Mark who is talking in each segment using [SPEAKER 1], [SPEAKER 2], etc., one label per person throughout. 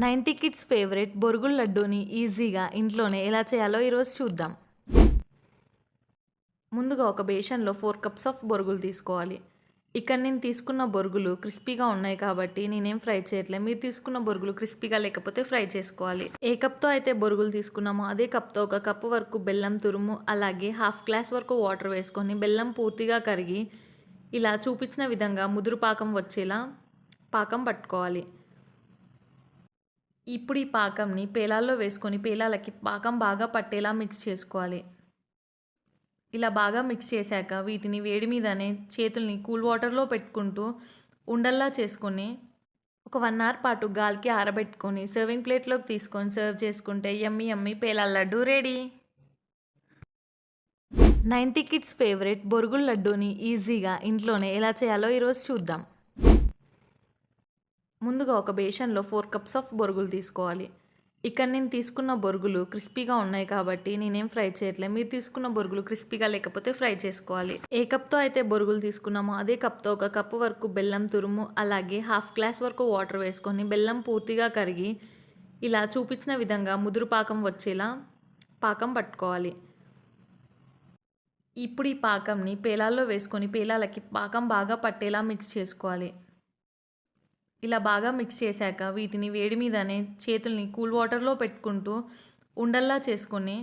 [SPEAKER 1] 90 kids favourite బొరుగుల లడ్డూని ఈజీగా ఇంట్లోనే ఎలా చేయాలో ఈరోజు చూద్దాం. ముందుగా ఒక బేషన్లో 4 కప్స్ ఆఫ్ బొరుగులు తీసుకోవాలి. ఇక్కడ నేను తీసుకున్న బొరుగులు క్రిస్పీగా ఉన్నాయి కాబట్టి నేనేం ఫ్రై చేయట్లేదు. మీరు తీసుకున్న బొరుగులు క్రిస్పీగా లేకపోతే ఫ్రై చేసుకోవాలి. ఏ కప్తో అయితే బొరుగులు తీసుకున్నామో అదే కప్తో ఒక కప్పు వరకు బెల్లం తురుము, అలాగే హాఫ్ గ్లాస్ వరకు వాటర్ వేసుకొని బెల్లం పూర్తిగా కరిగి ఇలా చూపించిన విధంగా ముదురు పాకం వచ్చేలా పాకం పట్టుకోవాలి. ఇప్పుడు ఈ పాకంని పేలాల్లో వేసుకొని పేలాలకి పాకం బాగా పట్టేలా మిక్స్ చేసుకోవాలి. ఇలా బాగా మిక్స్ చేశాక వీటిని వేడి మీదనే చేతుల్ని కూల్ వాటర్లో పెట్టుకుంటూ ఉండల్లా చేసుకొని ఒక 1 అవర్ పాటు గాలికి ఆరబెట్టుకొని సర్వింగ్ ప్లేట్లోకి తీసుకొని సర్వ్ చేసుకుంటే యమ్మీ యమ్మీ పేలాల లడ్డు రెడీ. 90 కిడ్స్ ఫేవరెట్ బొరుగుల లడ్డూని ఈజీగా ఇంట్లోనే ఎలా చేయాలో ఈరోజు చూద్దాం. ముందుగా ఒక బేషన్లో 4 కప్స్ ఆఫ్ బొరుగులు తీసుకోవాలి. ఇక్కడ నేను తీసుకున్న బొరుగులు క్రిస్పీగా ఉన్నాయి కాబట్టి నేనేం ఫ్రై చేయట్లేదు. మీరు తీసుకున్న బొరుగులు క్రిస్పీగా లేకపోతే ఫ్రై చేసుకోవాలి. ఏ కప్తో అయితే బొరుగులు తీసుకున్నామో అదే కప్తో ఒక కప్పు వరకు బెల్లం తురుము, అలాగే హాఫ్ గ్లాస్ వరకు వాటర్ వేసుకొని బెల్లం పూర్తిగా కరిగి ఇలా చూపించిన విధంగా ముదురు పాకం వచ్చేలా పాకం పట్టుకోవాలి. ఇప్పుడు ఈ పాకంని పేలాల్లో వేసుకొని పేలాలకి పాకం బాగా పట్టేలా మిక్స్ చేసుకోవాలి. ఇలా బాగా మిక్స్ చేశాక వీటిని వేడి మీదనే చేతుల్ని కూల్ వాటర్లో పెట్టుకుంటూ ఉండల్లా చేసుకొని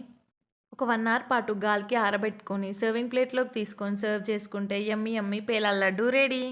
[SPEAKER 1] ఒక 1 అవర్ పాటు గాలికి ఆరబెట్టుకొని సర్వింగ్ ప్లేట్లోకి తీసుకొని సర్వ్ చేసుకుంటే యమ్మీ యమ్మీ పేలాల లడ్డు రెడీ.